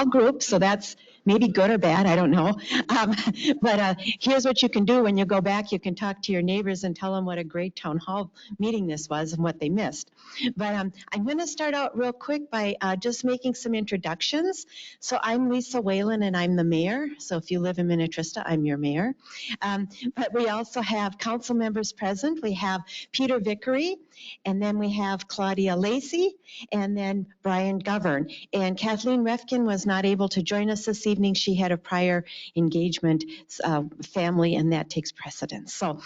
group, so that's maybe good or bad, I don't know. But here's what you can do when you go back. You can talk to your neighbors and tell them what a great town hall meeting this was and what they missed. But I'm going to start out real quick by just making some introductions. So I'm Lisa Whalen, and I'm the mayor. So if you live in Minnetrista, I'm your mayor. But we also have council members present. We have Peter Vickery, and then we have Claudia Lacey, and then Brian Govern. And Kathleen Refkin was not able to join us this evening. She had a prior engagement family, and that takes precedence. So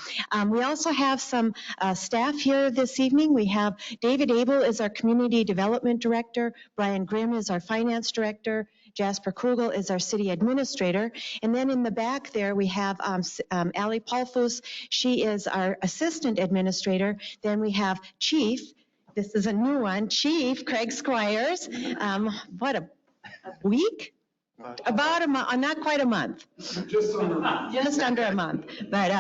we also have some staff here this evening. We have David Abel is our Community Development Director. Brian Grimm is our Finance Director. Jasper Krugel is our City Administrator. And then in the back there, we have Ali Paulfus. She is our Assistant Administrator. Then we have Chief. This is a new one, Chief Craig Squires. What a week? About a month, not quite a month. Just under a month. Just under a month. But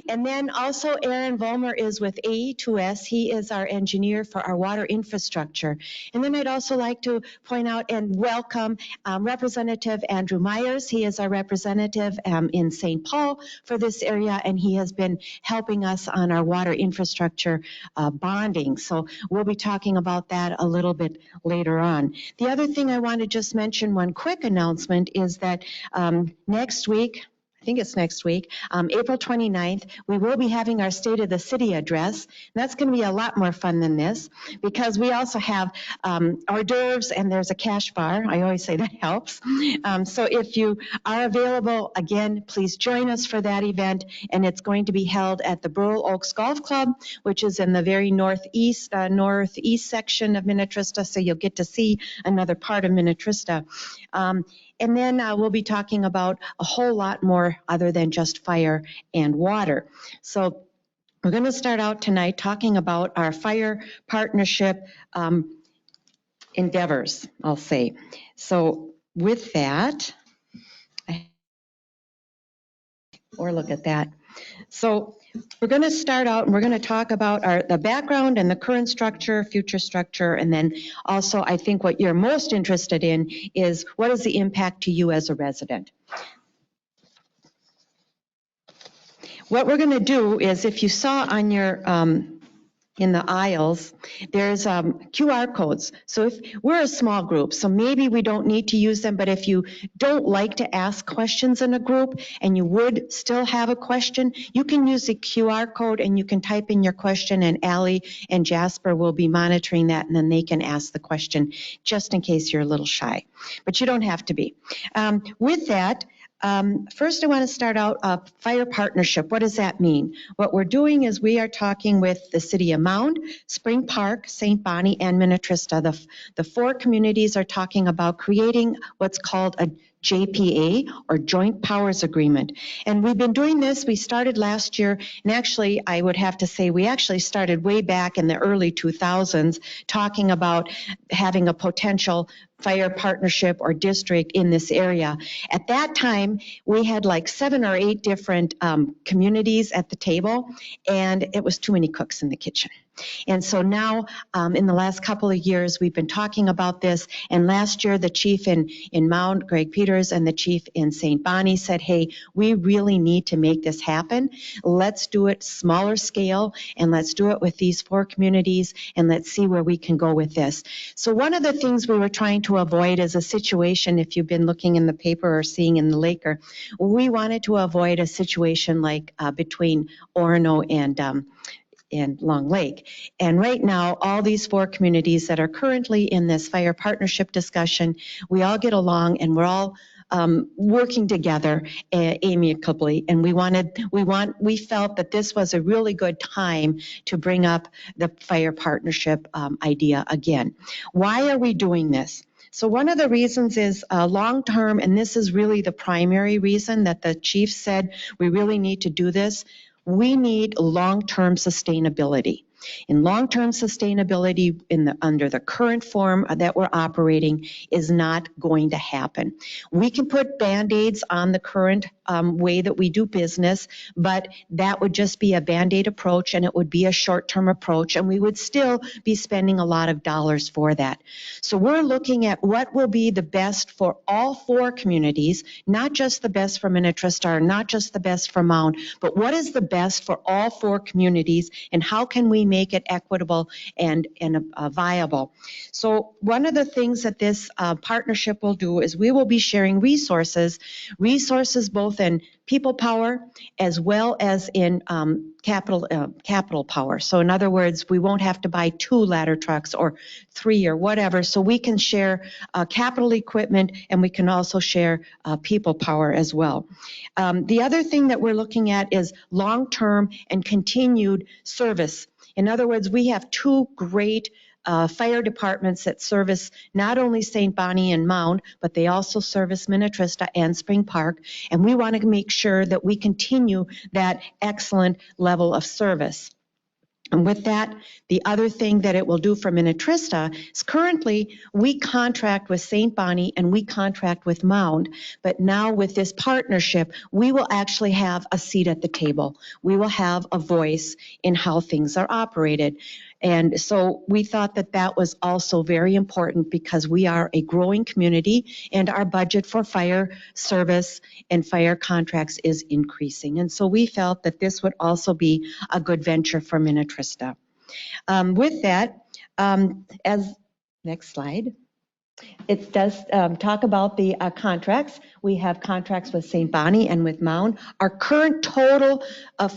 and then also Aaron Vollmer is with AE2S. He is our engineer for our water infrastructure. And then I'd also like to point out and welcome Representative Andrew Myers. He is our representative in St. Paul for this area, and he has been helping us on our water infrastructure bonding. So we'll be talking about that a little bit later on. The other thing I want to just mention, one quick announcement, is that next week, I think it's next week, April 29th, we will be having our State of the City address. And that's going to be a lot more fun than this, because we also have hors d'oeuvres and there's a cash bar. I always say that helps. So if you are available, again, please join us for that event. And it's going to be held at the Burl Oaks Golf Club, which is in the very northeast section of Minnetrista. So you'll get to see another part of Minnetrista. And then we'll be talking about a whole lot more other than just fire and water. So we're going to start out tonight talking about our fire partnership endeavors, I'll say. So with that, or look at that. So we're going to start out and we're going to talk about the background and the current structure, future structure, and then also I think what you're most interested in is what is the impact to you as a resident. What we're going to do is, if you saw on your in the aisles, there's QR codes. So if we're a small group, so maybe we don't need to use them, but if you don't like to ask questions in a group and you would still have a question, you can use the QR code and you can type in your question, and Allie and Jasper will be monitoring that, and then they can ask the question just in case you're a little shy, but you don't have to be. With that, first I want to start out fire partnership. What does that mean? What we're doing is we are talking with the City of Mound, Spring Park, St. Bonnie, and Minnetrista. The four communities are talking about creating what's called a JPA, or Joint Powers Agreement. And we've been doing this. We started last year, and actually I would have to say we actually started way back in the early 2000s talking about having a potential fire partnership or district in this area. At that time, we had like 7 or 8 different communities at the table, and it was too many cooks in the kitchen. And so now, in the last couple of years, we've been talking about this. And last year, the chief in Mound, Greg Peters, and the chief in St. Bonnie said, hey, we really need to make this happen. Let's do it smaller scale, and let's do it with these 4 communities, and let's see where we can go with this. So one of the things we were trying to avoid is a situation, if you've been looking in the paper or seeing in the Laker, we wanted to avoid a situation like between Orono and Long Lake. And right now, all these 4 communities that are currently in this fire partnership discussion, we all get along and we're all working together amicably. And we felt that this was a really good time to bring up the fire partnership idea again. Why are we doing this? So one of the reasons is long-term, and this is really the primary reason that the chief said we really need to do this. We need long-term sustainability. And long-term sustainability under the current form that we're operating is not going to happen. We can put Band-Aids on the current way that we do business, but that would just be a Band-Aid approach, and it would be a short-term approach, and we would still be spending a lot of dollars for that. So we're looking at what will be the best for all 4 communities, not just the best for Minnetrista, not just the best for Mound, but what is the best for all 4 communities, and how can we make it equitable and viable. So one of the things that this partnership will do is we will be sharing resources both in people power as well as in capital power. So in other words, we won't have to buy 2 ladder trucks or 3 or whatever. So we can share capital equipment, and we can also share people power as well. The other thing that we're looking at is long-term and continued service. In other words, we have 2 great fire departments that service not only St. Bonnie and Mound, but they also service Minnetrista and Spring Park. And we want to make sure that we continue that excellent level of service. And with that, the other thing that it will do for Minnetrista is currently we contract with St. Bonnie and we contract with Mound, but now with this partnership, we will actually have a seat at the table. We will have a voice in how things are operated. And so we thought that that was also very important because we are a growing community and our budget for fire service and fire contracts is increasing. And so we felt that this would also be a good venture for Minnetrista. With that, next slide. It does talk about the contracts. We have contracts with St. Bonnie and with Mound. Our current total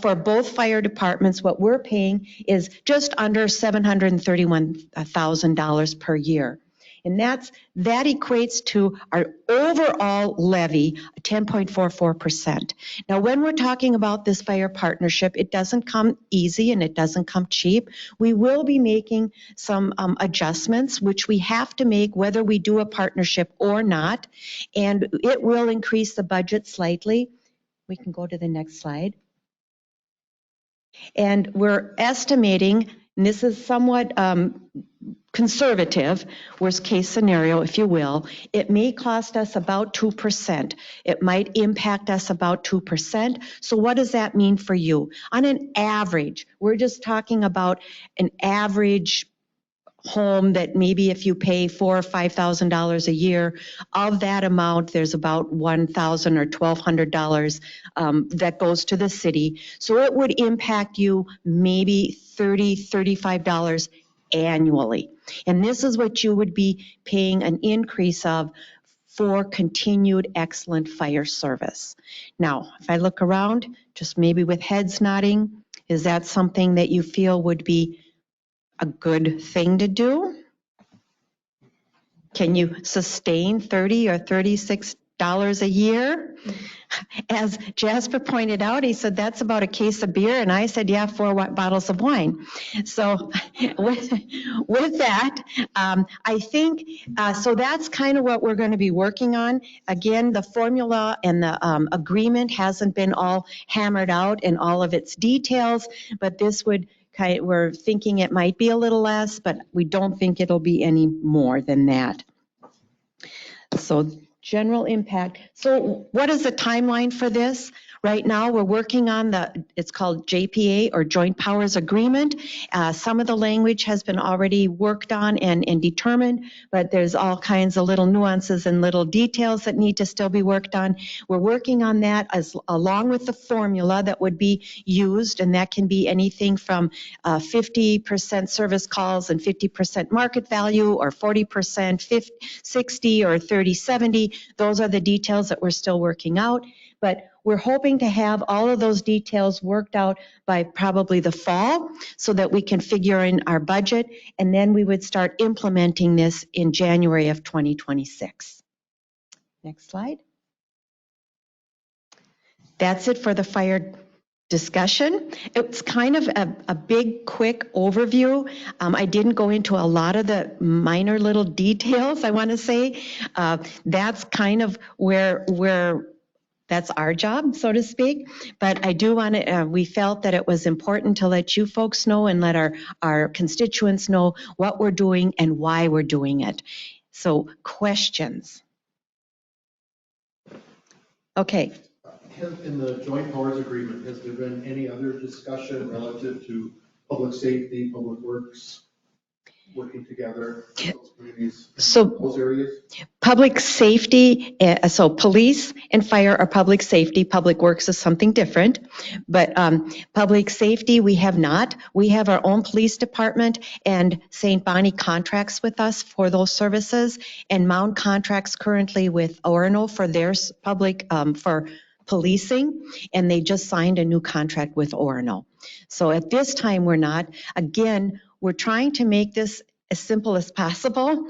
for both fire departments, what we're paying is just under $731,000 per year. And that equates to our overall levy, 10.44%. Now, when we're talking about this fire partnership, it doesn't come easy and it doesn't come cheap. We will be making some adjustments, which we have to make whether we do a partnership or not, and it will increase the budget slightly. We can go to the next slide. And we're estimating, and this is somewhat conservative, worst case scenario, if you will, it may cost us about 2%. It might impact us about 2%. So what does that mean for you? On an average, we're just talking about an average home that maybe if you pay $4,000 or $5,000 a year, of that amount, there's about $1,000 or $1,200 that goes to the city. So it would impact you maybe $30, $35 annually. And this is what you would be paying an increase of for continued excellent fire service. Now, if I look around, just maybe with heads nodding, is that something that you feel would be a good thing to do? Can you sustain $30 or $36 a year? As Jasper pointed out, he said that's about a case of beer, and I said, yeah, 4 bottles of wine. So with that, I think, so that's kind of what we're going to be working on. Again, the formula and the agreement hasn't been all hammered out in all of its details, but this would we're thinking it might be a little less, but we don't think it'll be any more than that. So general impact. So what is the timeline for this? Right now, we're working on it's called JPA or Joint Powers Agreement. Some of the language has been already worked on and determined, but there's all kinds of little nuances and little details that need to still be worked on. We're working on that along with the formula that would be used, and that can be anything from 50% service calls and 50% market value, or 40%, 60, or 30/70. Those are the details that we're still working out. But we're hoping to have all of those details worked out by probably the fall so that we can figure in our budget, and then we would start implementing this in January of 2026. Next slide. That's it for the fire discussion. It's kind of a big, quick overview. I didn't go into a lot of the minor little details, I want to say. That's kind of where that's our job, so to speak. But I do want to, we felt that it was important to let you folks know and let our constituents know what we're doing and why we're doing it. So questions? Okay. In the joint powers agreement, has there been any other discussion relative to public safety, public works, working together in those communities, So those areas? public safety, so police and fire are public safety. Public works is something different. But public safety, we have not. We have our own police department, and St. Bonnie contracts with us for those services. And Mound contracts currently with Orono for their public, for policing, and they just signed a new contract with Orono. So at this time, we're not. Again, we're trying to make this as simple as possible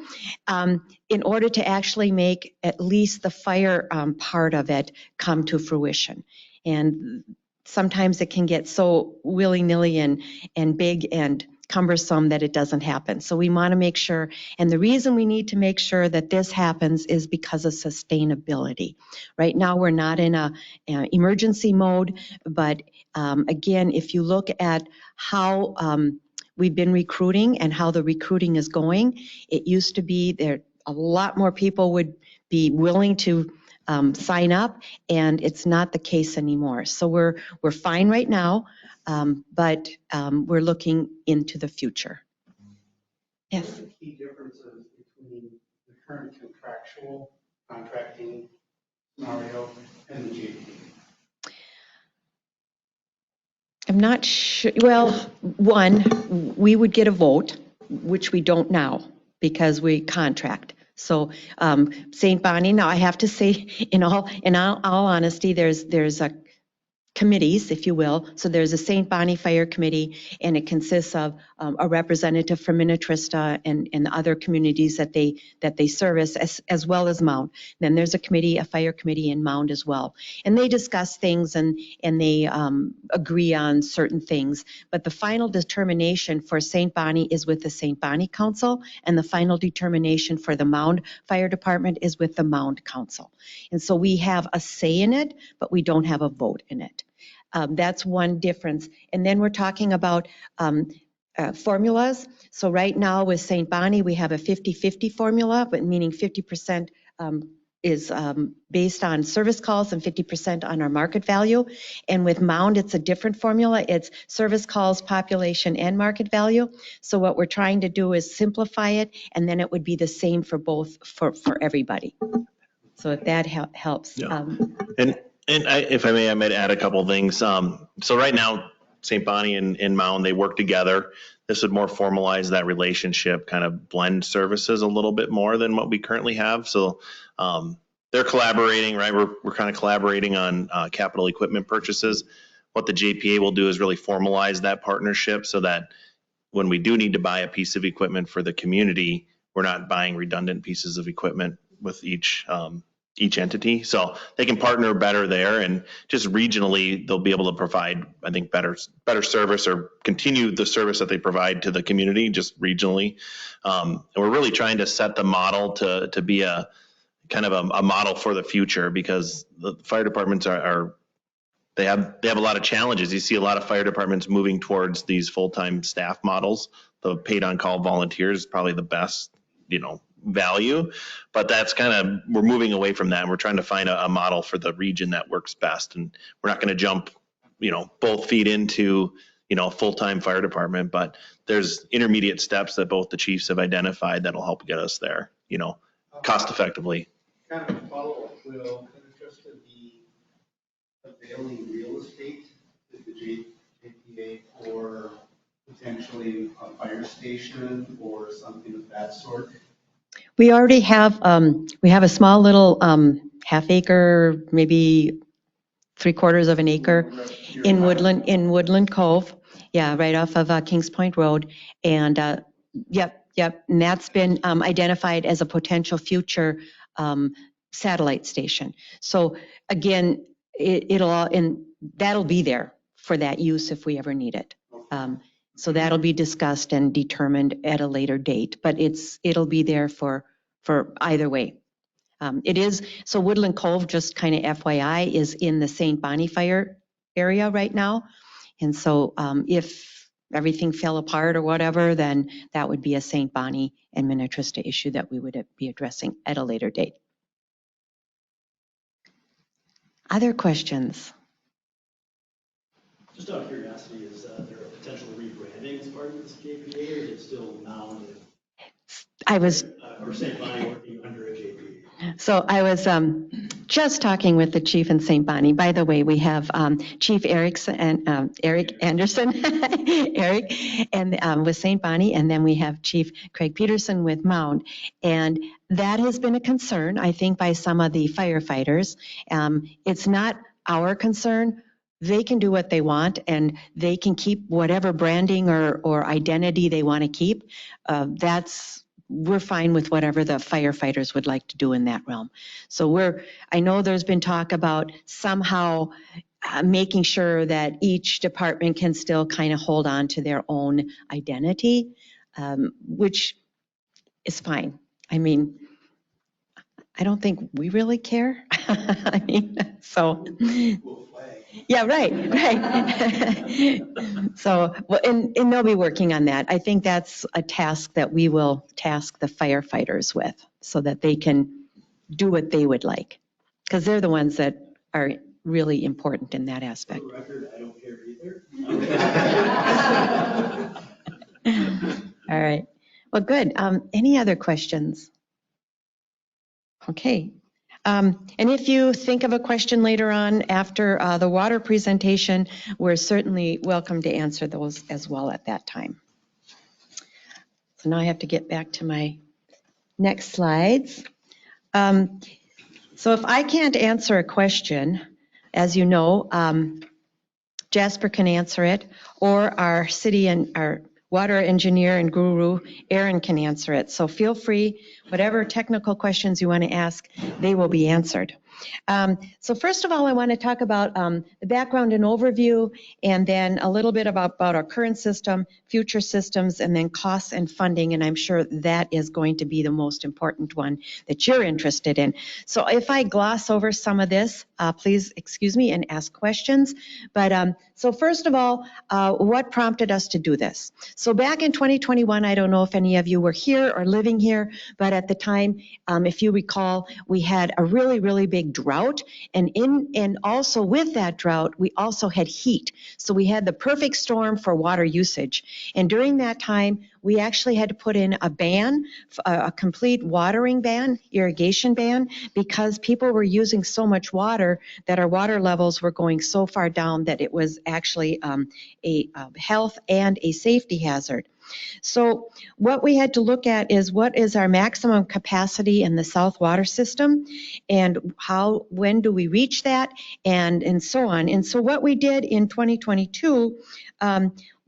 in order to actually make at least the fire part of it come to fruition. And sometimes it can get so willy-nilly and big and cumbersome that it doesn't happen. So we want to make sure, and the reason we need to make sure that this happens is because of sustainability. Right now, we're not in a emergency mode, but again, if you look at how we've been recruiting and how the recruiting is going, it used to be there a lot more people would be willing to sign up, and it's not the case anymore. So we're fine right now, but we're looking into the future. Yes. What are the key differences between the current contractual contracting scenario and the JP? I'm not sure. Well, one, we would get a vote, which we don't now because we contract. So St. Bonnie, now I have to say, in all honesty, there's a committees, if you will. So there's a St. Bonnie Fire Committee, and it consists of a representative from Minnetrista and other communities that they service, as well as Mound. Then there's a committee, a fire committee in Mound as well. And they discuss things and they agree on certain things. But the final determination for St. Bonnie is with the St. Bonnie Council, and the final determination for the Mound Fire Department is with the Mound Council. And so we have a say in it, but we don't have a vote in it. That's one difference. And then we're talking about formulas. So right now with St. Bonnie, we have a 50-50 formula, but meaning 50% is based on service calls and 50% on our market value. And with Mound, it's a different formula. It's service calls, population, and market value. So what we're trying to do is simplify it, and then it would be the same for both, for everybody. So if that helps. Yeah. And if I may, I might add a couple of things. So right now, St. Bonnie and Mound, they work together. This would more formalize that relationship, kind of blend services a little bit more than what we currently have. So they're collaborating, right? We're kind of collaborating on capital equipment purchases. What the JPA will do is really formalize that partnership so that when we do need to buy a piece of equipment for the community, we're not buying redundant pieces of equipment with each entity. So they can partner better there, and just regionally, they'll be able to provide, I think, better service or continue the service that they provide to the community just regionally. And we're really trying to set the model to be a kind of a model for the future, because the fire departments they have a lot of challenges. You see a lot of fire departments moving towards these full-time staff models. The paid on-call volunteers is probably the best, value, but that's kind of, we're moving away from that. And we're trying to find a model for the region that works best. And we're not going to jump, both feet into, a full-time fire department, but there's intermediate steps that both the chiefs have identified that'll help get us there, cost effectively. Kind of a follow-up, will Minnetrista be availing real estate to the JPA for potentially a fire station or something of that sort? We already have, we have a small little half acre, maybe 3/4 of an acre in Woodland Cove. Yeah, right off of Kings Point Road. And yep. And that's been identified as a potential future satellite station. So again, that'll be there for that use if we ever need it. So that'll be discussed and determined at a later date, but it'll be there for either way. It is, so Woodland Cove, just kind of FYI, is in the St. Bonnie fire area right now. And so if everything fell apart or whatever, then that would be a St. Bonnie and Minnetrista issue that we would be addressing at a later date. Other questions? Just out of curiosity, is there a potential rebranding as part of this JPA, or is it still now I was or St. Bonnie working under a JPA? So I was just talking with the chief in St. Bonnie. By the way, we have Chief Eric Anderson, Eric, and with St. Bonnie, and then we have Chief Craig Peterson with Mound. And that has been a concern, I think, by some of the firefighters. It's not our concern. They can do what they want, and they can keep whatever branding or identity they want to keep. We're fine with whatever the firefighters would like to do in that realm. So I know there's been talk about somehow making sure that each department can still kind of hold on to their own identity, which is fine. I mean, I don't think we really care. I mean, so. Yeah, right. So, well, and they'll be working on that. I think that's a task that we will task the firefighters with so that they can do what they would like. Because they're the ones that are really important in that aspect. For the record, I don't care either. All right. Well, good. Any other questions? Okay. And if you think of a question later on after the water presentation, we're certainly welcome to answer those as well at that time. So now I have to get back to my next slides. So if I can't answer a question, as you know, Jasper can answer it, or our city and our water engineer and guru, Aaron, can answer it. So feel free, whatever technical questions you want to ask, they will be answered. So first of all, I want to talk about the background and overview, and then a little bit about our current system, future systems, and then costs and funding. And I'm sure that is going to be the most important one that you're interested in. So if I gloss over some of this, please excuse me and ask questions. But so first of all, what prompted us to do this? So back in 2021, I don't know if any of you were here or living here, but at the time, if you recall, we had a really, really big drought. And also with that drought, we also had heat. So we had the perfect storm for water usage. And during that time, we actually had to put in a ban, a complete watering ban, irrigation ban, because people were using so much water that our water levels were going so far down that it was actually a health and a safety hazard. So what we had to look at is what is our maximum capacity in the South Water System, and when do we reach that, and so on. And so what we did in 2022,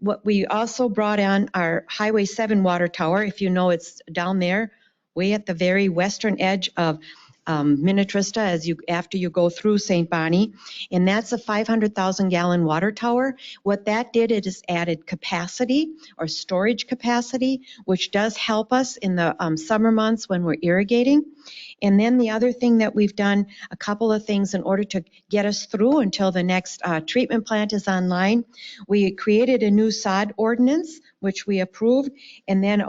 what we also brought on our Highway 7 water tower. If you know, it's down there, way at the very western edge of Minnetrista after you go through St. Bonnie, and that's a 500,000 gallon water tower. What that did, it is added capacity or storage capacity, which does help us in the summer months when we're irrigating. And then the other thing that we've done, a couple of things in order to get us through until the next treatment plant is online. We created a new sod ordinance, which we approved, and then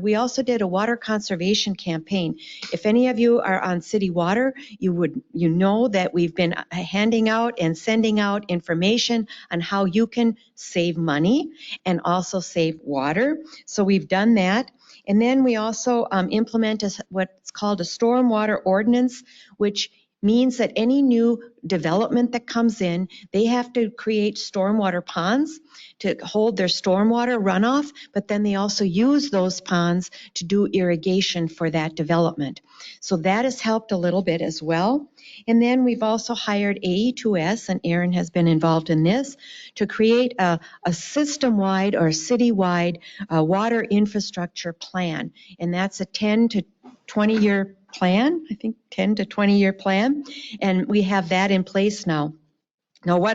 we also did a water conservation campaign. If any of you are on city water, you know that we've been handing out and sending out information on how you can save money and also save water. So we've done that. And then we also implement what's called a stormwater ordinance, which means that any new development that comes in, they have to create stormwater ponds to hold their stormwater runoff, but then they also use those ponds to do irrigation for that development. So that has helped a little bit as well. And then we've also hired AE2S, and Aaron has been involved in this, to create a system-wide or city-wide water infrastructure plan. And that's a 10 to 20-year plan, I think 10 to 20-year plan. And we have that in place now. Now,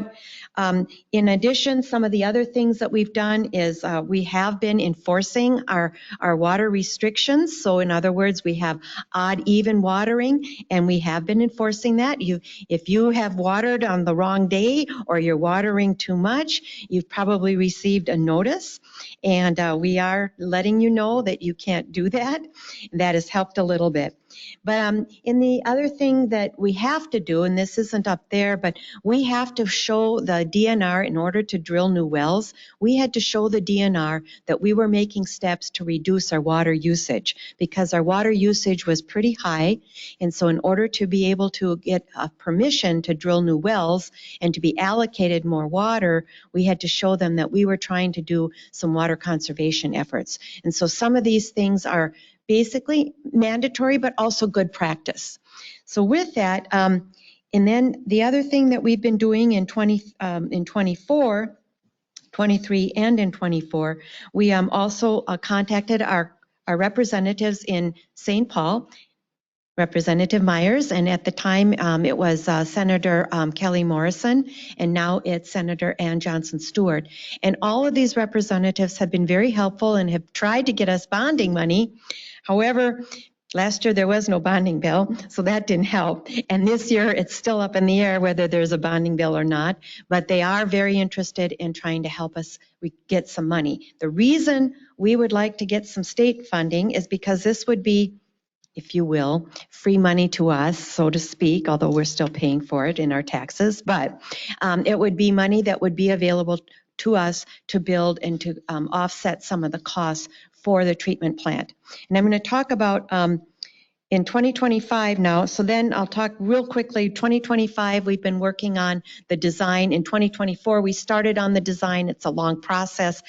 in addition, some of the other things that we've done is we have been enforcing our water restrictions. So in other words, we have odd, even watering, and we have been enforcing that. If you have watered on the wrong day or you're watering too much, you've probably received a notice. And we are letting you know that you can't do that. That has helped a little bit. But in the other thing that we have to do, and this isn't up there, but we have to show the DNR in order to drill new wells. We had to show the DNR that we were making steps to reduce our water usage because our water usage was pretty high. And so in order to be able to get permission to drill new wells and to be allocated more water, we had to show them that we were trying to do some water conservation efforts. And so some of these things are basically mandatory, but also good practice. So with that, and then the other thing that we've been doing in 24, 23, and in 24, we also contacted our representatives in St. Paul, Representative Myers, and at the time it was Senator Kelly Morrison, and now it's Senator Ann Johnson Stewart. And all of these representatives have been very helpful and have tried to get us bonding money. However, last year there was no bonding bill, so that didn't help. And this year it's still up in the air whether there's a bonding bill or not, but they are very interested in trying to help us get some money. The reason we would like to get some state funding is because this would be, if you will, free money to us, so to speak, although we're still paying for it in our taxes, but it would be money that would be available to us to build and to offset some of the costs for the treatment plant. And I'm going to talk about in 2025 now, so then I'll talk real quickly. 2025, we've been working on the design. In 2024, we started on the design. It's a long process.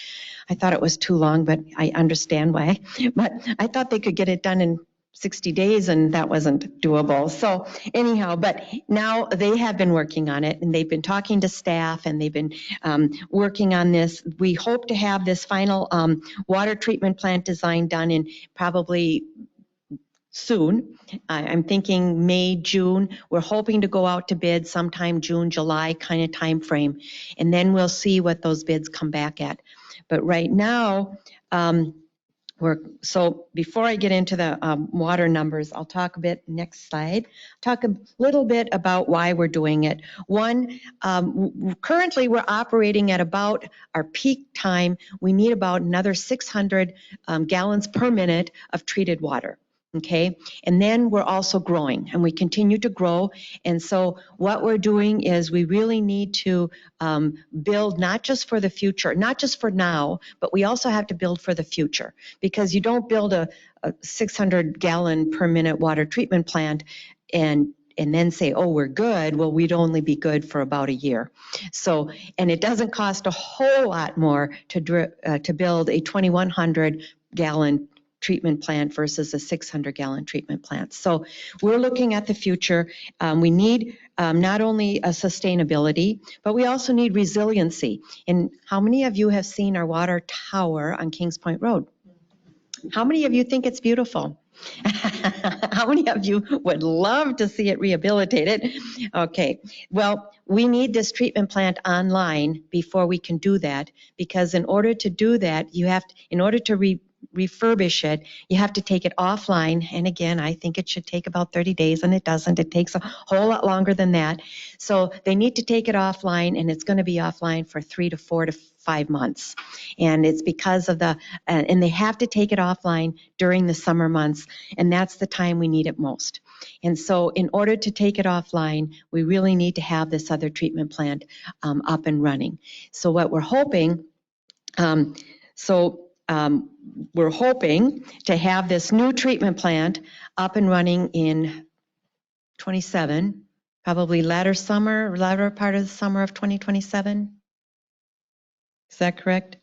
I thought it was too long, but I understand why. But I thought they could get it done in 60 days, and that wasn't doable. So anyhow, but now they have been working on it, and they've been talking to staff, and they've been working on this. We hope to have this final water treatment plant design done in probably soon. I'm thinking May, June. We're hoping to go out to bid sometime June, July kind of time frame, and then we'll see what those bids come back at. But right now, so before I get into the water numbers, I'll talk a bit, next slide, talk a little bit about why we're doing it. One, currently we're operating at about our peak time. We need about another 600 gallons per minute of treated water. Okay, and then we're also growing, and we continue to grow. And so what we're doing is we really need to build not just for the future, not just for now, but we also have to build for the future, because you don't build a 600 gallon per minute water treatment plant and then say, oh, we're good. Well, we'd only be good for about a year. So, and it doesn't cost a whole lot more to build a 2,100 gallon treatment plant versus a 600 gallon treatment plant. So we're looking at the future. We need not only a sustainability, but we also need resiliency. And how many of you have seen our water tower on Kings Point Road? How many of you think it's beautiful? How many of you would love to see it rehabilitated? Okay, well, we need this treatment plant online before we can do that, because in order to do that, in order to refurbish it, you have to take it offline. And again, I think it should take about 30 days, and it doesn't. It takes a whole lot longer than that. So they need to take it offline, and it's going to be offline for 3 to 4 to 5 months. And it's because of and they have to take it offline during the summer months, and that's the time we need it most. And so in order to take it offline, we really need to have this other treatment plant up and running. So what we're hoping, we're hoping to have this new treatment plant up and running in 27, probably latter part of the summer of 2027. Is that correct?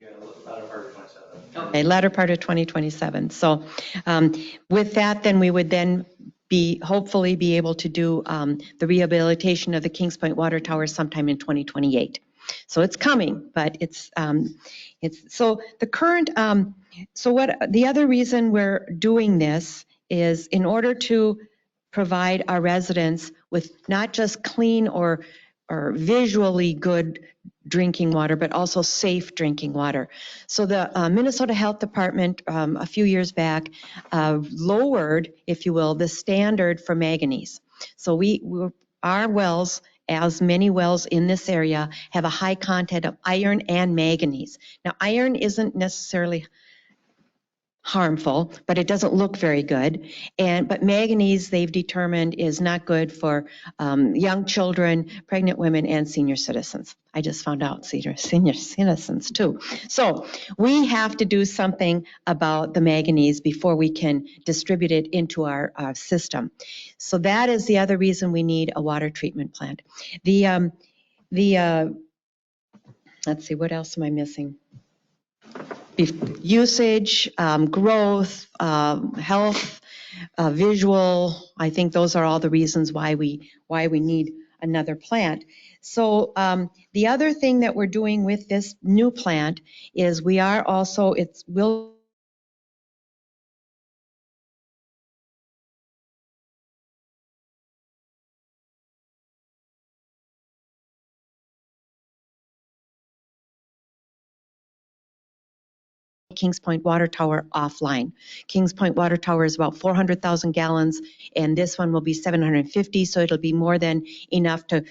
Yeah, latter part of 27. Okay, latter part of 2027. So with that, then we would then hopefully be able to do the rehabilitation of the Kings Point Water Tower sometime in 2028. So it's coming, but it's so the current. So what the other reason we're doing this is in order to provide our residents with not just clean or visually good drinking water, but also safe drinking water. So the Minnesota Health Department a few years back lowered, if you will, the standard for manganese. So our wells, as many wells in this area, have a high content of iron and manganese. Now, iron isn't necessarily harmful, but it doesn't look very good. But manganese, they've determined, is not good for young children, pregnant women, and senior citizens. I just found out senior citizens too. So we have to do something about the manganese before we can distribute it into our system. So that is the other reason we need a water treatment plant. Let's see, what else am I missing? Usage, growth, health, visual. I think those are all the reasons why we need another plant. So the other thing that we're doing with this new plant is we are also, will Kings Point Water Tower offline. Kings Point Water Tower is about 400,000 gallons, and this one will be 750, so it'll be more than enough to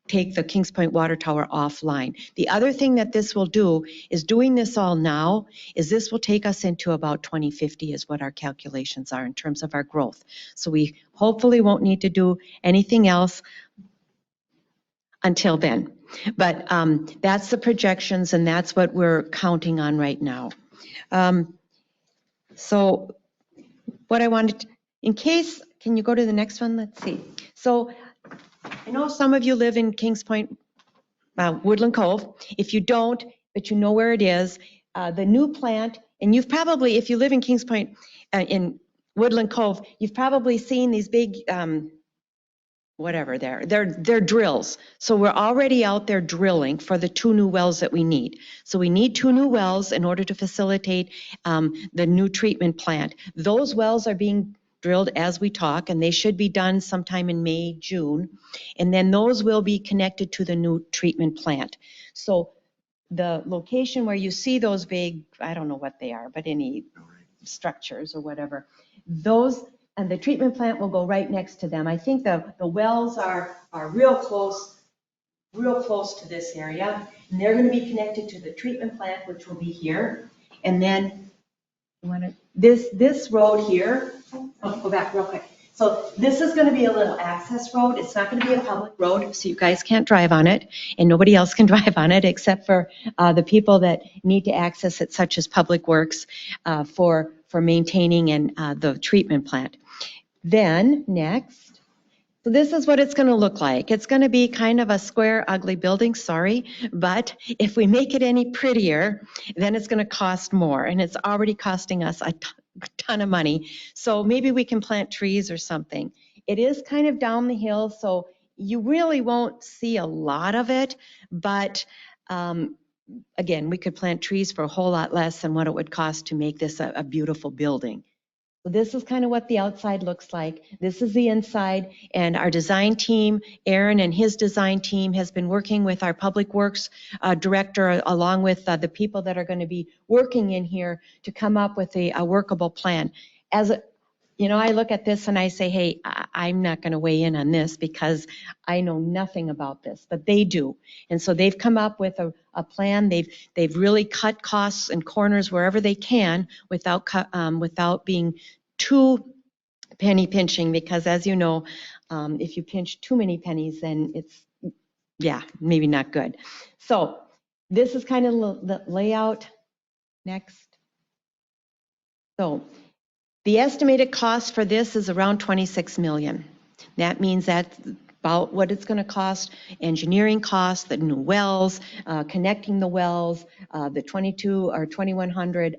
take the Kings Point Water Tower offline. The other thing that this will do is, doing this all now, is this will take us into about 2050 is what our calculations are in terms of our growth. So we hopefully won't need to do anything else until then. But that's the projections, and that's what we're counting on right now. So what I wanted, in case, can you go to the next one? Let's see. So I know some of you live in Kings Point, Woodland Cove. If you don't, but you know where it is, the new plant, and you've probably, if you live in Kings Point, in Woodland Cove, you've probably seen these big, whatever they're drills. So we're already out there drilling for the 2 new wells that we need. So we need 2 new wells in order to facilitate the new treatment plant. Those wells are being drilled as we talk, and they should be done sometime in May, June. And then those will be connected to the new treatment plant. So the location where you see those big, I don't know what they are, but any structures or whatever, those, and the treatment plant will go right next to them. I think the wells are real close to this area, and they're going to be connected to the treatment plant, which will be here. And then this road here, go back real quick. So this is going to be a little access road. It's not going to be a public road, so you guys can't drive on it, and nobody else can drive on it except for the people that need to access it, such as Public Works, for maintaining and the treatment plant. Then next, so this is what it's going to look like. It's going to be kind of a square, ugly building, sorry, but if we make it any prettier, then it's going to cost more, and it's already costing us a ton of money. So maybe we can plant trees or something. It is kind of down the hill, so you really won't see a lot of it, but again, we could plant trees for a whole lot less than what it would cost to make this a beautiful building. So this is kind of what the outside looks like. This is the inside, and our design team, Aaron and his design team, has been working with our Public Works director, along with the people that are going to be working in here, to come up with a workable plan. You know, I look at this and I say, hey, I'm not going to weigh in on this because I know nothing about this, but they do. And so they've come up with a plan. They've really cut costs and corners wherever they can without being too penny pinching, because as you know, if you pinch too many pennies, then it's, yeah, maybe not good. So this is kind of the layout. Next. So the estimated cost for this is around 26 million. That means that's about what it's going to cost, engineering costs, the new wells, connecting the wells, the 22 or 2100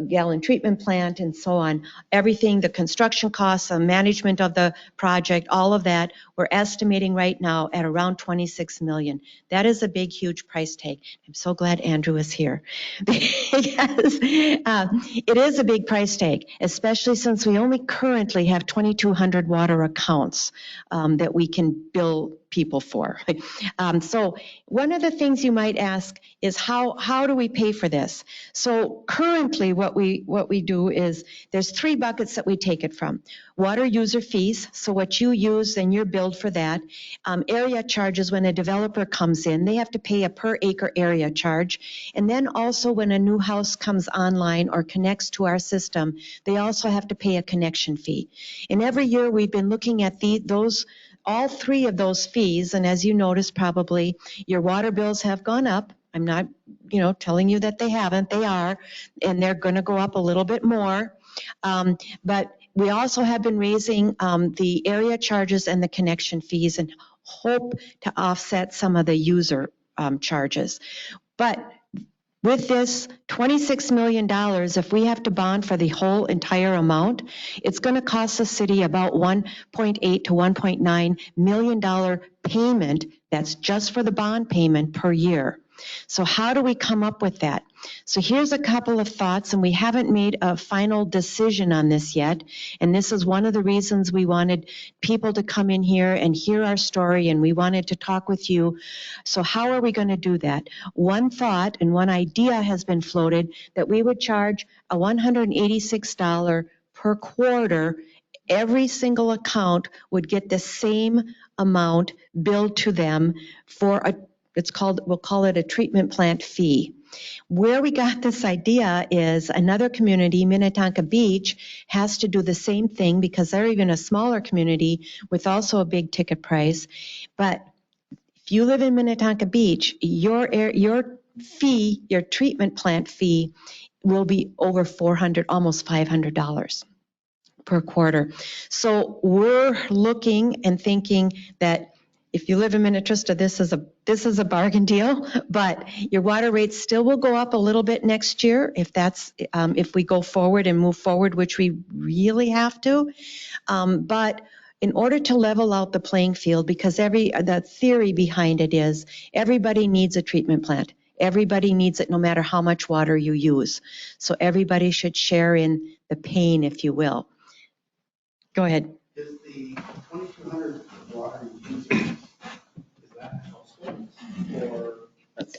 gallon treatment plant and so on. Everything, the construction costs, the management of the project, all of that, we're estimating right now at around 26 million. That is a big, huge price tag. I'm so glad Andrew is here. Because it is a big price tag, especially since we only currently have 2,200 water accounts that we can bill people for. So one of the things you might ask is how do we pay for this? So currently what we do is there's 3 buckets that we take it from. Water user fees, so what you use and you're billed for that. Area charges, when a developer comes in, they have to pay a per acre area charge. And then also when a new house comes online or connects to our system, they also have to pay a connection fee. And every year we've been looking at all 3 of those fees, and as you notice probably, your water bills have gone up. I'm not, telling you that they haven't. They are, and they're going to go up a little bit more. But we also have been raising the area charges and the connection fees and hope to offset some of the user charges. But with this $26 million, if we have to bond for the whole entire amount, it's going to cost the city about $1.8 to $1.9 million payment. That's just for the bond payment per year. So how do we come up with that? So here's a couple of thoughts, and we haven't made a final decision on this yet. And this is one of the reasons we wanted people to come in here and hear our story, and we wanted to talk with you. So how are we going to do that? One thought and one idea has been floated that we would charge a $186 per quarter. Every single account would get the same amount billed to them for we'll call it a treatment plant fee. Where we got this idea is another community, Minnetonka Beach, has to do the same thing because they're even a smaller community with also a big ticket price. But if you live in Minnetonka Beach, your fee, your treatment plant fee, will be over $400, almost $500 per quarter. So we're looking and thinking that if you live in Minnetrista, this is a bargain deal, but your water rates still will go up a little bit next year if we go forward and move forward, which we really have to. But in order to level out the playing field, because the theory behind it is everybody needs a treatment plant. Everybody needs it no matter how much water you use. So everybody should share in the pain, if you will. Go ahead. Is the 2,200 water users, is that households or?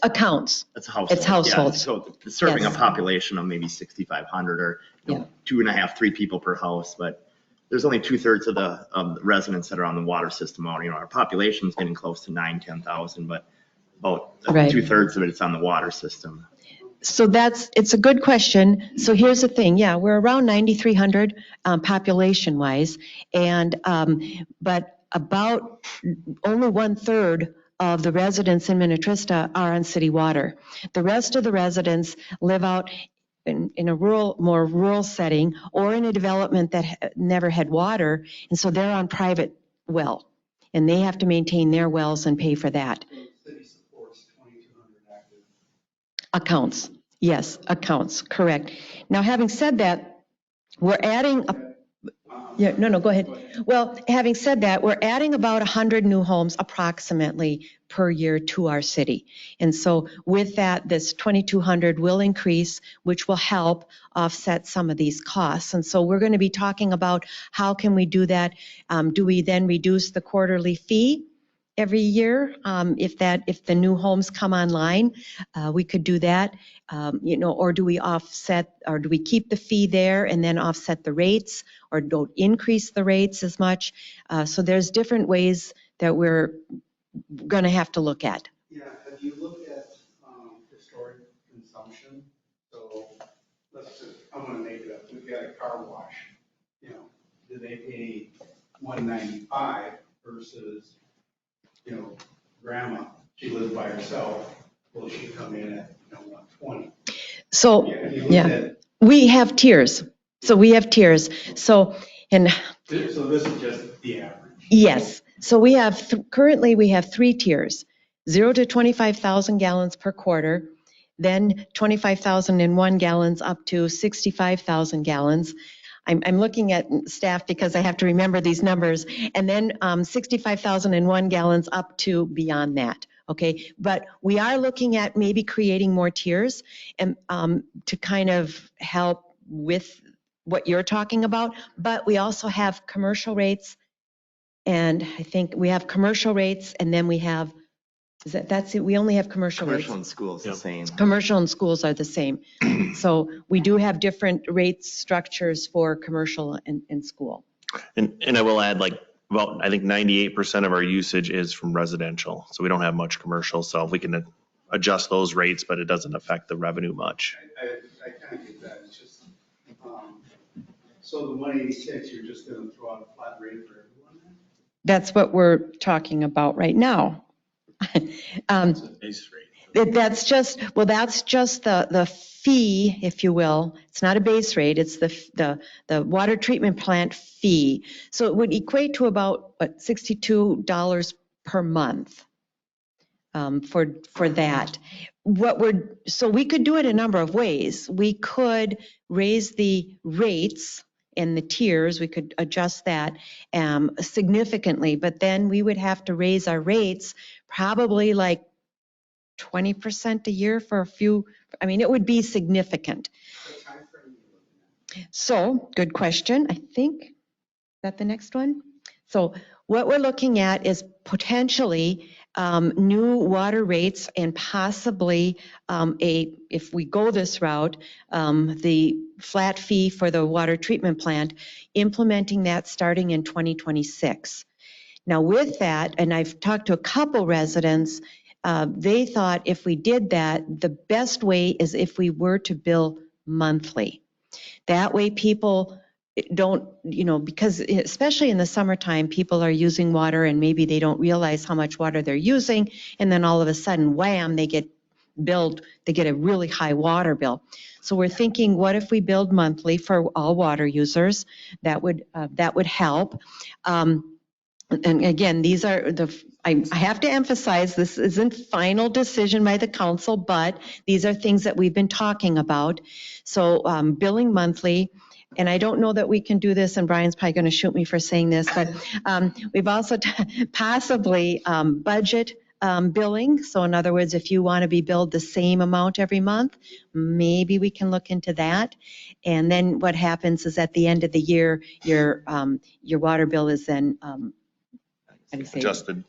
Accounts. That's a household. It's households. Yeah, so it's serving Yes. a population of maybe 6,500 or 2.5, 3 people per house, but there's only 2/3 of the residents that are on the water system out. Our population is getting close to 9,000-10,000, but about Right. 2/3 of it is on the water system. So it's a good question. So here's the thing. Yeah, we're around 9,300 population-wise, but about only 1/3 of the residents in Minnetrista are on city water. The rest of the residents live out in a more rural setting or in a development that never had water, and so they're on private well, and they have to maintain their wells and pay for that. The city supports 2,200 active. Accounts, yes, accounts, correct. Now, having said that, we're adding, go ahead. Well, having said that, we're adding about 100 new homes approximately per year to our city. And so with that, this 2,200 will increase, which will help offset some of these costs. And so we're going to be talking about how can we do that? Do we then reduce the quarterly fee every year? If the new homes come online, we could do that, or do we offset, or do we keep the fee there and then offset the rates, or don't increase the rates as much? So there's different ways that we're going to have to look at. Yeah, have you looked at historic consumption? So I'm gonna make it up, we've got a car wash, do they pay $195 versus, grandma, she lives by herself, will she come in at, $120? So, Have you looked yeah, at- we have tiers. So we have tiers. So, and So this is just the average? yes. So we have, currently we have 3 tiers, 0 to 25,000 gallons per quarter. then 25,001 gallons up to 65,000 gallons. I'm looking at staff because I have to remember these numbers, and then 65,001 gallons up to beyond that. Okay, but we are looking at maybe creating more tiers and to kind of help with what you're talking about. But we also have commercial rates, and I think we have commercial rates, and then we have that's it. We only have commercial rates. Commercial and schools the Yep. same. Commercial and schools are the same. So we do have different rate structures for commercial and school. And I will add, like, about, I think 98% of our usage is from residential. So we don't have much commercial. So we can adjust those rates, but it doesn't affect the revenue much. I kind of get that, it's just, so the 186, you're just gonna throw out a flat rate for everyone then? That's what we're talking about right now. Base rate. That's just the fee, if you will. It's not a base rate, it's the water treatment plant fee. So it would equate to about, what, $62 per month for that. So we could do it a number of ways. We could raise the rates and the tiers, we could adjust that significantly, but then we would have to raise our rates probably like 20% a year for a few. I mean, it would be significant. What time frame are you looking at? So, good question. I think, is that the next one? So what we're looking at is potentially new water rates and possibly if we go this route, the flat fee for the water treatment plant, implementing that starting in 2026. Now with that, and I've talked to a couple residents, they thought if we did that, the best way is if we were to bill monthly. That way people don't, because especially in the summertime, people are using water and maybe they don't realize how much water they're using. And then all of a sudden, wham, they get billed, they get a really high water bill. So we're thinking, what if we billed monthly for all water users? That would help. And again, these are I have to emphasize, this isn't final decision by the council, but these are things that we've been talking about. So billing monthly, and I don't know that we can do this, and Brian's probably going to shoot me for saying this, but we've also possibly budget billing. So in other words, if you want to be billed the same amount every month, maybe we can look into that. And then what happens is at the end of the year, your water bill is then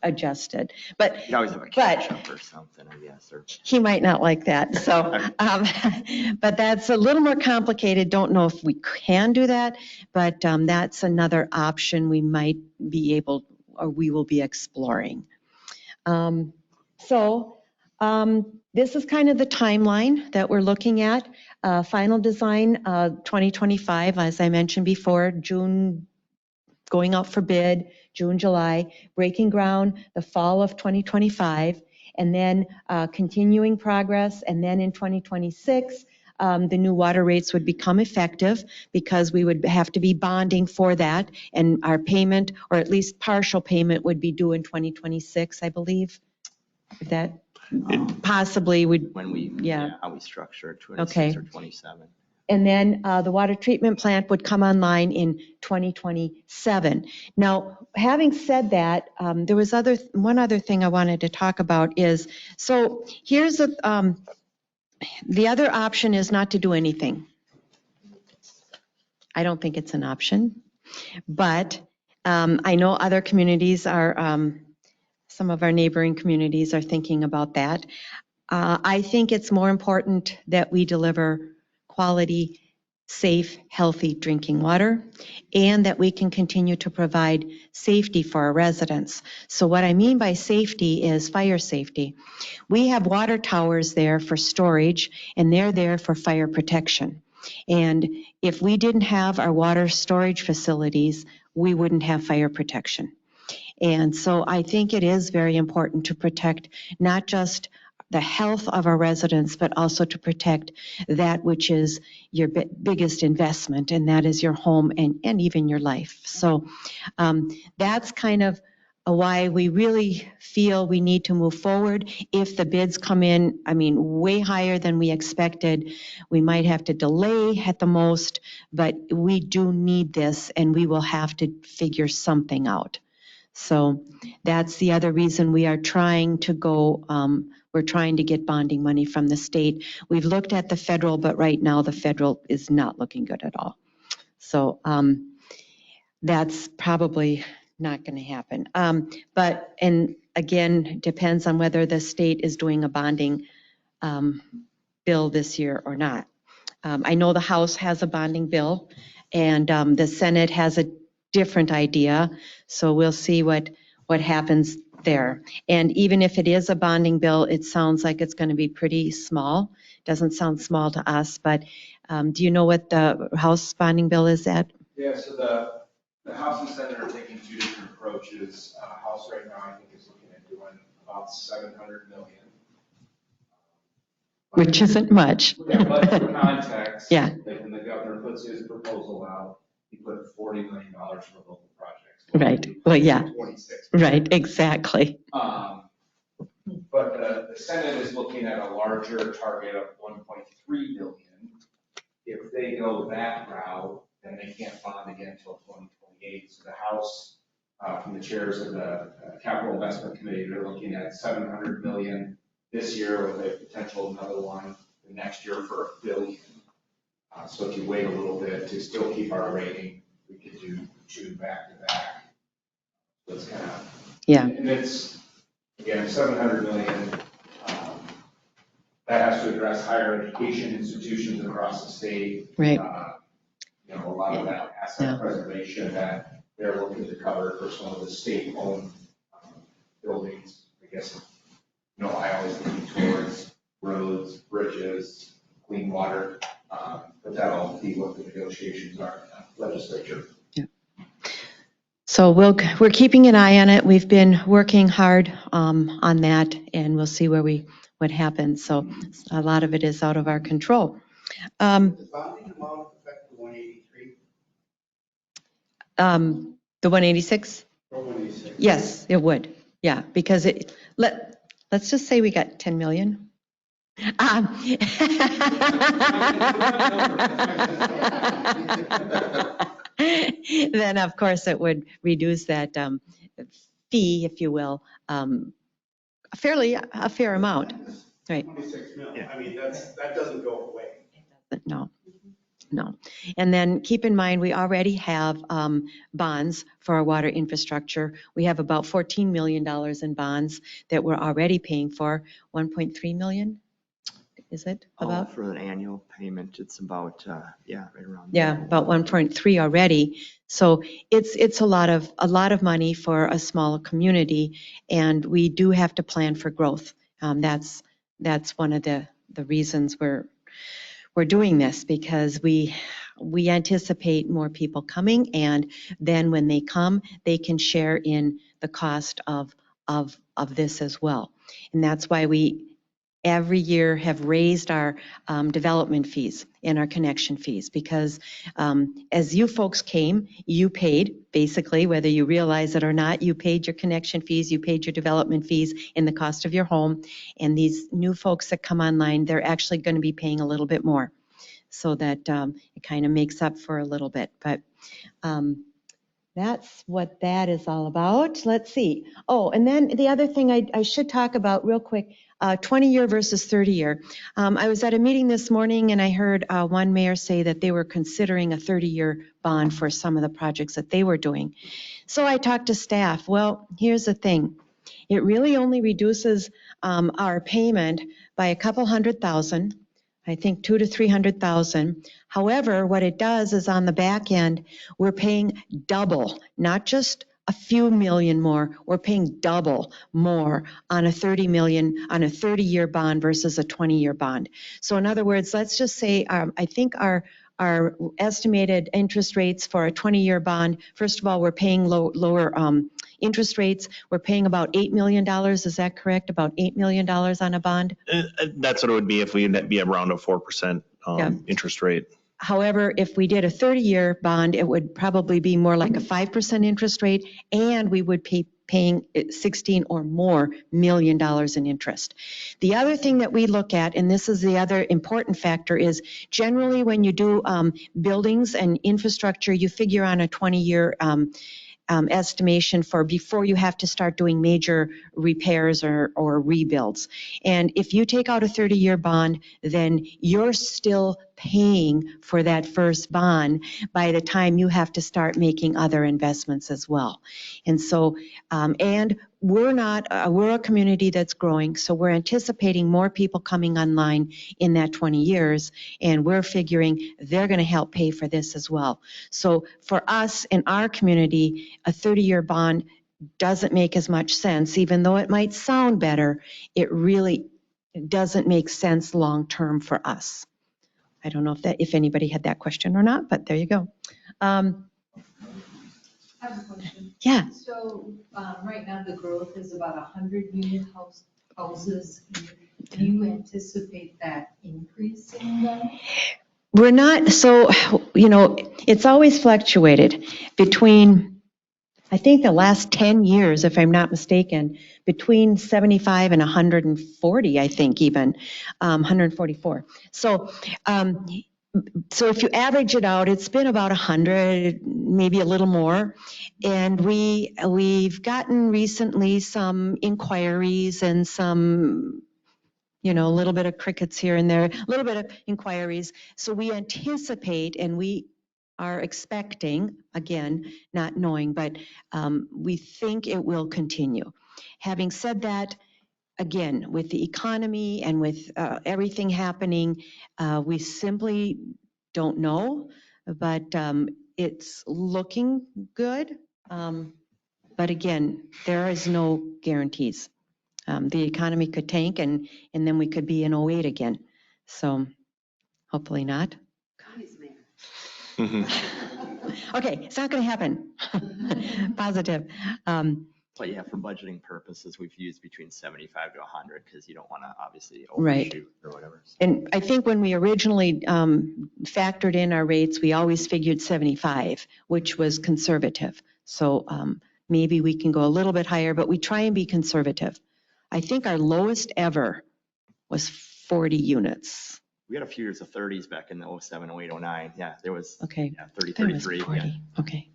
adjusted. But You always have a catch up or something, I guess, or. he might not like that. So, but that's a little more complicated. Don't know if we can do that, but that's another option we might be able, or we will be exploring. This is kind of the timeline that we're looking at. Final design 2025, as I mentioned before, June, going out for bid, June, July, breaking ground the fall of 2025, and then continuing progress. And then in 2026, the new water rates would become effective because we would have to be bonding for that. And our payment, or at least partial payment, would be due in 2026, I believe. That possibly would. When we, Yeah. how we structure it, Okay. 26 or 27. And then the water treatment plant would come online in 2027. Now, having said that, there was one other thing I wanted to talk about is, so here's the other option is not to do anything. I don't think it's an option, but I know other communities are, some of our neighboring communities are thinking about that. I think it's more important that we deliver quality, safe, healthy drinking water, and that we can continue to provide safety for our residents. So what I mean by safety is fire safety. We have water towers there for storage, and they're there for fire protection. And if we didn't have our water storage facilities, we wouldn't have fire protection. And so I think it is very important to protect not just the health of our residents, but also to protect that which is your biggest investment, and that is your home and even your life. So that's kind of why we really feel we need to move forward. If the bids come in, I mean, way higher than we expected, we might have to delay at the most, but we do need this and we will have to figure something out. So that's the other reason we are trying to go, we're trying to get bonding money from the state. We've looked at the federal, but right now the federal is not looking good at all. So that's probably not going to happen. But, and again, depends on whether the state is doing a bonding bill this year or not. I know the House has a bonding bill, and the Senate has a different idea, so we'll see what happens there. And even if it is a bonding bill, it sounds like it's going to be pretty small. Doesn't sound small to us, but do you know what the House bonding bill is at? Yeah, so the House and Senate are taking two different approaches. House right now, I think, is looking at doing about 700 million. Which isn't much. Yeah, but for context, Yeah. like when the governor puts his proposal out, he put $40 million for local projects. Right. Well, yeah. 26. Right, exactly. But the Senate is looking at a larger target of 1.3 billion. If they go that route, then they can't bond again until 2028. So the House, from the chairs of the Capital Investment Committee, they're looking at 700 million this year with a potential another one the next year for $1 billion. So if you wait a little bit to still keep our rating, we could do two back to back. So it's kind of, Yeah. and it's, again, 700 million. That has to address higher education institutions across the state. Right. You know, a lot of that asset preservation that they're looking to cover for some of the state-owned buildings. I guess, you know, I always lean towards roads, bridges, clean water, but that'll be what the negotiations are in the legislature. Yeah. So we're keeping an eye on it. We've been working hard on that, and we'll see what happens. So a lot of it is out of our control. Does bonding amount affect the 183? The 186? Or 186? Yes, it would. Yeah, because let's just say we got 10 million. Then, of course, it would reduce that fee, if you will, a fair amount. Right. 26 million. I mean, that doesn't go away. No. And then keep in mind, we already have bonds for our water infrastructure. We have about $14 million in bonds that we're already paying for. 1.3 million, is it about? For an annual payment, it's about, right around. Yeah, about 1.3 already. So it's a lot of money for a small community, and we do have to plan for growth. That's one of the reasons we're doing this, because we anticipate more people coming, and then when they come, they can share in the cost of this as well. And that's why we every year have raised our development fees and our connection fees, because as you folks came, you paid, basically, whether you realize it or not, you paid your connection fees, you paid your development fees in the cost of your home. And these new folks that come online, they're actually going to be paying a little bit more, so that it kind of makes up for a little bit. But that's what that is all about. Let's see. Oh, and then the other thing I should talk about real quick, 20-year versus 30-year. I was at a meeting this morning, and I heard one mayor say that they were considering a 30-year bond for some of the projects that they were doing. So I talked to staff. Well, here's the thing. It really only reduces our payment by a couple $100,000. I think 200,000 to 300,000. However, what it does is on the back end, we're paying double, not just a few million more, we're paying double more on a 30-year bond versus a 20-year bond. So in other words, let's just say, I think our estimated interest rates for a 20-year bond, first of all, we're paying lower interest rates. We're paying about $8 million. Is that correct? About $8 million on a bond? That's what it would be if we'd be around a 4% interest rate. However, if we did a 30-year bond, it would probably be more like a 5% interest rate, and we would paying 16 or more million dollars in interest. The other thing that we look at, and this is the other important factor, is generally when you do buildings and infrastructure, you figure on a 20-year estimation for before you have to start doing major repairs or rebuilds. And if you take out a 30-year bond, then you're still paying for that first bond by the time you have to start making other investments as well. And so, and we're a community that's growing, so we're anticipating more people coming online in that 20 years, and we're figuring they're going to help pay for this as well. So for us in our community, a 30-year bond doesn't make as much sense, even though it might sound better. It really doesn't make sense long-term for us. I don't know if anybody had that question or not, but there you go. I have a question. Yeah. So right now the growth is about 100 unit houses. Do you anticipate that increasing then? We're not, so, it's always fluctuated between, I think the last 10 years, if I'm not mistaken, between 75 and 140, I think even, 144. So if you average it out, it's been about 100, maybe a little more. And we've gotten recently some inquiries and some, a little bit of crickets here and there, a little bit of inquiries. So we anticipate and we are expecting, again, not knowing, but we think it will continue. Having said that, again, with the economy and with everything happening, we simply don't know, but it's looking good. But again, there is no guarantees. The economy could tank and then we could be in 08 again. So hopefully not. Okay, it's not going to happen. Positive. But yeah, for budgeting purposes, we've used between 75 to 100 because you don't want to obviously Right. overshoot or whatever. And I think when we originally factored in our rates, we always figured 75, which was conservative. So maybe we can go a little bit higher, but we try and be conservative. I think our lowest ever was 40 units. We had a few years of 30s back in the 07, 08, 09. Yeah, there was Okay. 30, That was 33. 40. Yeah. Okay.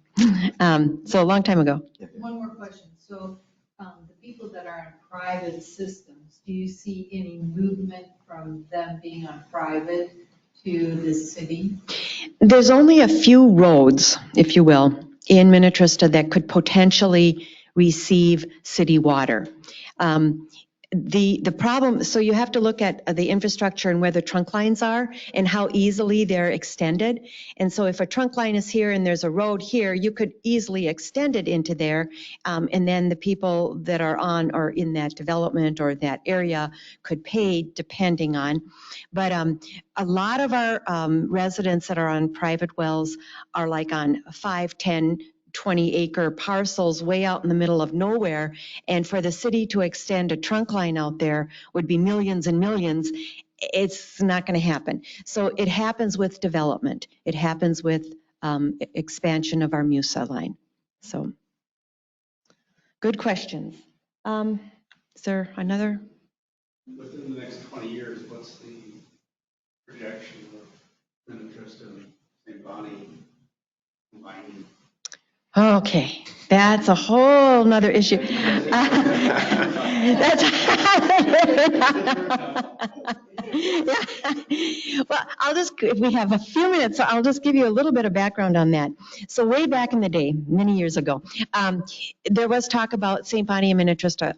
So a long time ago. One more question. So the people that are on private systems, do you see any movement from them being on private to the city? There's only a few roads, if you will, in Minnetrista that could potentially receive city water. The problem, so you have to look at the infrastructure and where the trunk lines are and how easily they're extended. And so if a trunk line is here and there's a road here, you could easily extend it into there. And then the people that are on or in that development or that area could pay depending on. But a lot of our residents that are on private wells are like on 5, 10, 20-acre parcels way out in the middle of nowhere. And for the city to extend a trunk line out there would be millions and millions. It's not going to happen. So it happens with development. It happens with expansion of our MUSA line. So good questions. Is there another? Within the next 20 years, what's the projection of Minnetrista and St. Bonnie combining? Okay, that's a whole nother issue. Well, if we have a few minutes, I'll just give you a little bit of background on that. So way back in the day, many years ago, there was talk about St. Bonnie and Minnetrista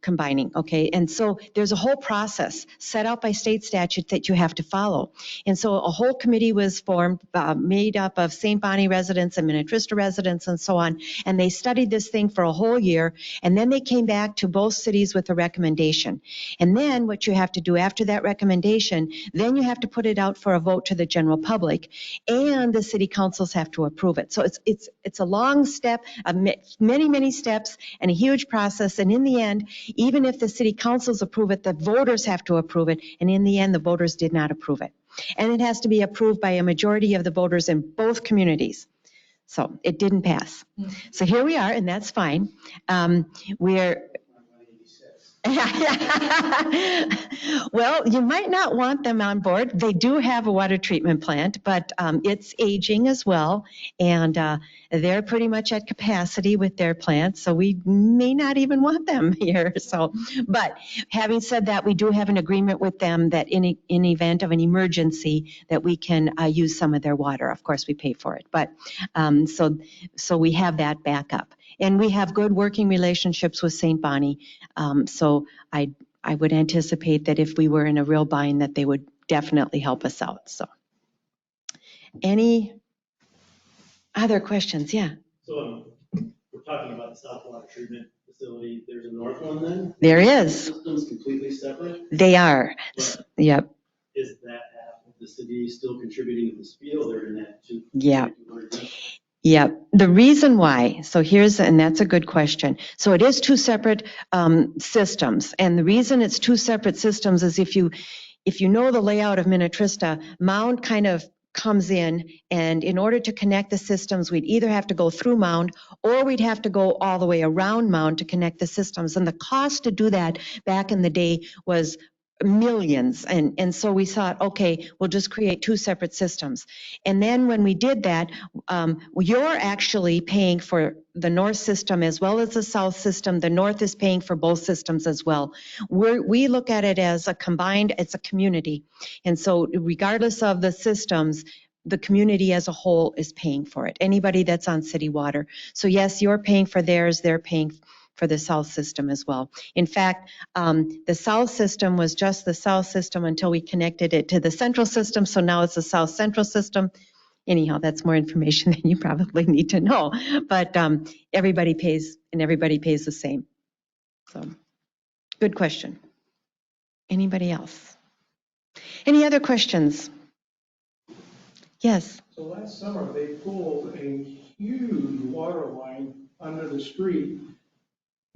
combining, okay? And so there's a whole process set out by state statute that you have to follow. And so a whole committee was formed, made up of St. Bonnie residents and Minnetrista residents and so on, and they studied this thing for a whole year, and then they came back to both cities with a recommendation. And then what you have to do after that recommendation, then you have to put it out for a vote to the general public, and the city councils have to approve it. So it's a long step, many steps, and a huge process, and in the end, even if the city councils approve it, the voters have to approve it, and in the end, the voters did not approve it. And it has to be approved by a majority of the voters in both communities. So it didn't pass. So here we are, and that's fine. We're, well, you might not want them on board. They do have a water treatment plant, but it's aging as well. And they're pretty much at capacity with their plants, so we may not even want them here. So, but having said that, we do have an agreement with them that in event of an emergency, that we can use some of their water. Of course, we pay for it, but so we have that backup. And we have good working relationships with St. Bonnie. So I would anticipate that if we were in a real bind, that they would definitely help us out. So any other questions? Yeah, So we're talking about the South Water Treatment Facility. There's a north one then? there is. Systems completely separate? They are. But Yep. is that half of the city still contributing to this field or in that two? Yeah. 200? Yep. The reason why, so and that's a good question. So it is two separate systems. And the reason it's two separate systems is if you know the layout of Minnetrista, Mound kind of comes in, and in order to connect the systems, we'd either have to go through Mound or we'd have to go all the way around Mound to connect the systems. And the cost to do that back in the day was millions. And so we thought, okay, we'll just create two separate systems. And then when we did that, you're actually paying for the north system as well as the south system. The north is paying for both systems as well. We look at it as a combined, it's a community. And so regardless of the systems, the community as a whole is paying for it. Anybody that's on city water. So yes, you're paying for theirs, they're paying for the south system as well. In fact, the south system was just the south system until we connected it to the central system. So now it's the south central system. Anyhow, that's more information than you probably need to know. But everybody pays, and everybody pays the same. So, good question. Anybody else? Any other questions? Yes. So last summer, they pulled a huge water line under the street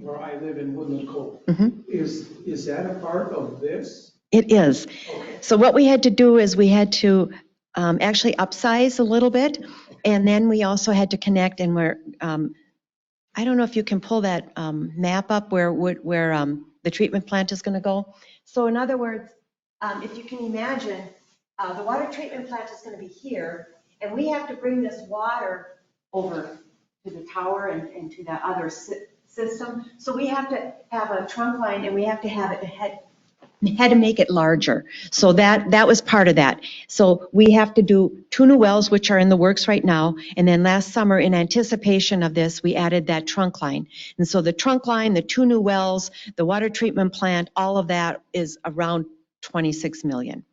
where I live in Woodland Cove. Mhm. Is that a part of this? It is. Okay. So what we had to do is we had to actually upsize a little bit, and then we also had to connect, and I don't know if you can pull that map up where the treatment plant is going to go. So in other words, if you can imagine, the water treatment plant is going to be here, and we have to bring this water over to the tower and to that other system. So we have to have a trunk line, and we have to have it had to make it larger. So that was part of that. So we have to do 2 new wells, which are in the works right now. And then last summer, in anticipation of this, we added that trunk line. And so the trunk line, the 2 new wells, the water treatment plant, all of that is around 26 million.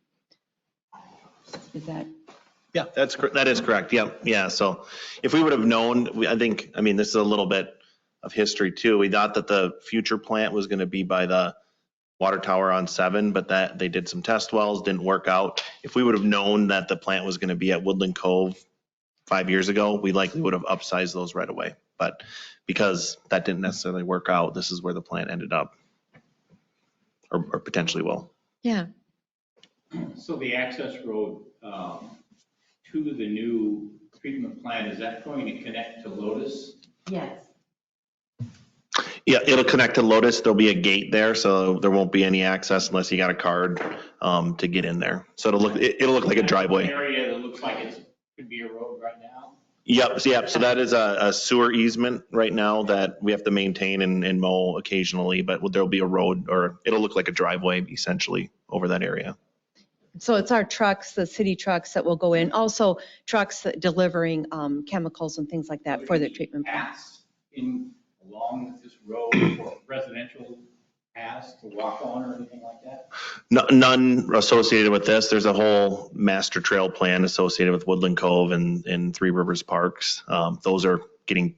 Is that? Yeah, that is correct. Yeah. So if we would have known, I mean, this is a little bit of history too. We thought that the future plant was going to be by the water tower on 7, but that they did some test wells, didn't work out. If we would have known that the plant was going to be at Woodland Cove 5 years ago, we likely would have upsized those right away. But because that didn't necessarily work out, this is where the plant ended up, or potentially will. Yeah. So the access road to the new treatment plant, is that going to connect to Lotus? Yes. Yeah, it'll connect to Lotus. There'll be a gate there, so there won't be any access unless you got a card to get in there. So it'll look like a driveway. Area that looks like it could be a road right now? Yep. So that is a sewer easement right now that we have to maintain and mow occasionally, but there'll be a road, or it'll look like a driveway essentially over that area. So it's our trucks, the city trucks that will go in. Also trucks that delivering chemicals and things like that for the treatment plant. Paths along this road for residential paths to walk on or anything like that? None associated with this. There's a whole master trail plan associated with Woodland Cove and Three Rivers Parks. Those are getting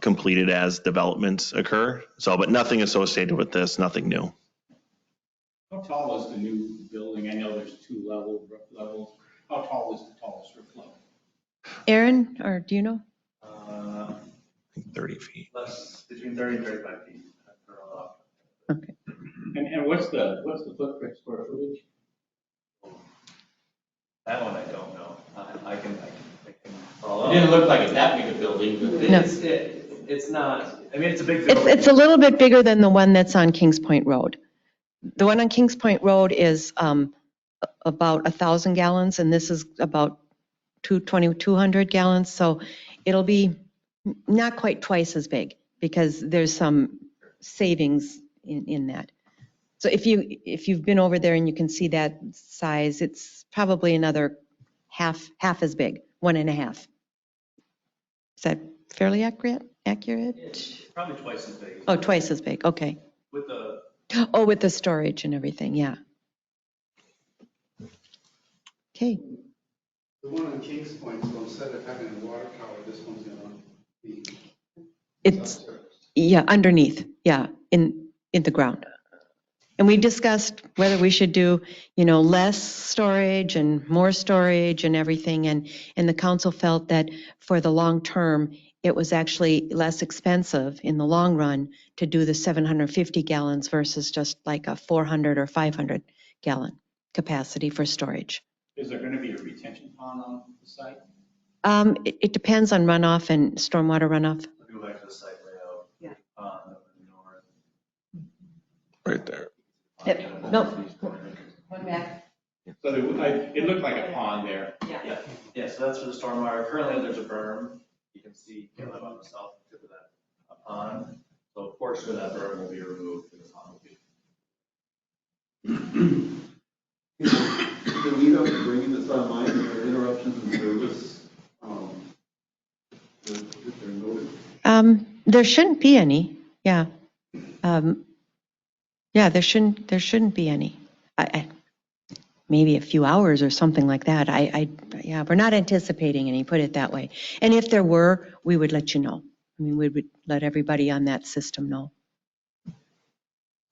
completed as developments occur. So, but nothing associated with this, nothing new. How tall is the new building? I know there's 2 roof levels. How tall is the tallest roof level? Aaron, or do you know? 30 feet. Between 30 and 35 feet. Okay. And what's the footprint square footage? That one I don't know. I can It didn't look like it that big a building, but No. It's not, I mean, it's a big It's, building. it's a little bit bigger than the one that's on Kings Point Road. The one on Kings Point Road is about 1,000 gallons, and this is about 200 gallons. So it'll be not quite twice as big because there's some savings in that. So if you've been over there and you can see that size, it's probably another half as big, 1.5. Is that fairly accurate? It's probably twice as big. Oh, twice as big, okay. With the, Oh, with the storage and everything, yeah. Okay, The one on Kings Point, so instead of having a water tower, this one's gonna be it's, subsurface. yeah, underneath, yeah, in the ground. And we discussed whether we should do, less storage and more storage and everything. And the council felt that for the long term, it was actually less expensive in the long run to do the 750 gallons versus just like a 400 or 500 gallon capacity for storage. is there gonna be a retention pond on the site? It depends on runoff and stormwater runoff. go back to the site layout. Yeah. Up in the north. Right there. Yep, no. One back. So it looked like a pond there. Yeah, yeah, so that's for the stormwater. Currently, there's a berm. You can see Caleb on the south tip of that pond. So a portion of that berm will be removed and the pond will be. The lead up to bringing this online, are there interruptions in service? If they're noted? There shouldn't be any, yeah. Yeah, there shouldn't be any. Maybe a few hours or something like that. Yeah, we're not anticipating any, put it that way. And if there were, we would let you know. I mean, we would let everybody on that system know.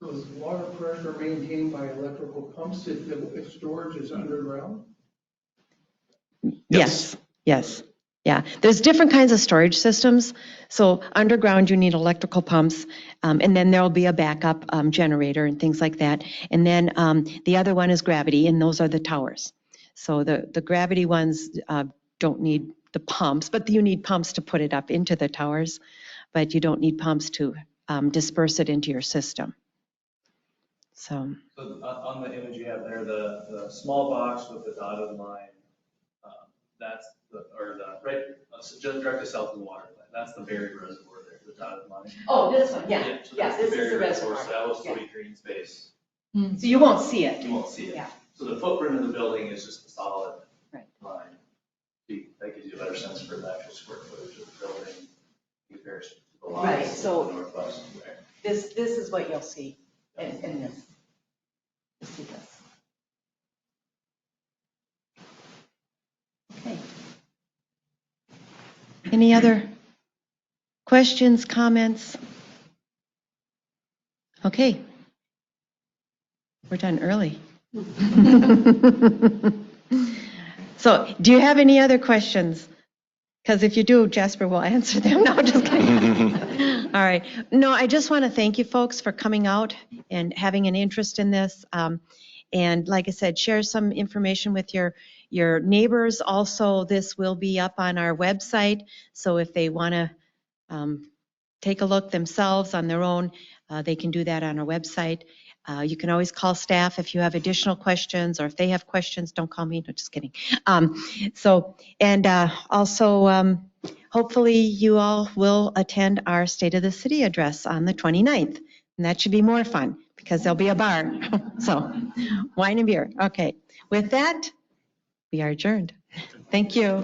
So is water pressure maintained by electrical pumps if storage is underground? Yes, yes. Yeah, there's different kinds of storage systems. So underground, you need electrical pumps, and then there'll be a backup generator and things like that. And then the other one is gravity, and those are the towers. So the gravity ones don't need the pumps, but you need pumps to put it up into the towers, but you don't need pumps to disperse it into your system. So On the image you have there, the small box with the dotted line, that's just directly south of the water plant. That's the buried reservoir there, the dotted line. oh, this one, So that's the buried reservoir, so that was fully green space. So you won't see it. You won't see it. Yeah. So the footprint of the building is just a solid Right. line. That gives you a better sense for the actual square footage of the building in comparison to the lot. Right, so- Northwest. This is what you'll see in this. You'll see this. Okay. Any other questions, comments? Okay. We're done early. So, do you have any other questions? Because if you do, Jasper will answer them. No, just kidding. All right. No, I just want to thank you folks for coming out and having an interest in this. And like I said, share some information with your neighbors. Also, this will be up on our website. So if they want to take a look themselves on their own, they can do that on our website. You can always call staff if you have additional questions, or if they have questions, don't call me. No, just kidding. Also, hopefully you all will attend our State of the City address on the 29th. And that should be more fun because there'll be a bar. So wine and beer. Okay. With that, we are adjourned. Thank you.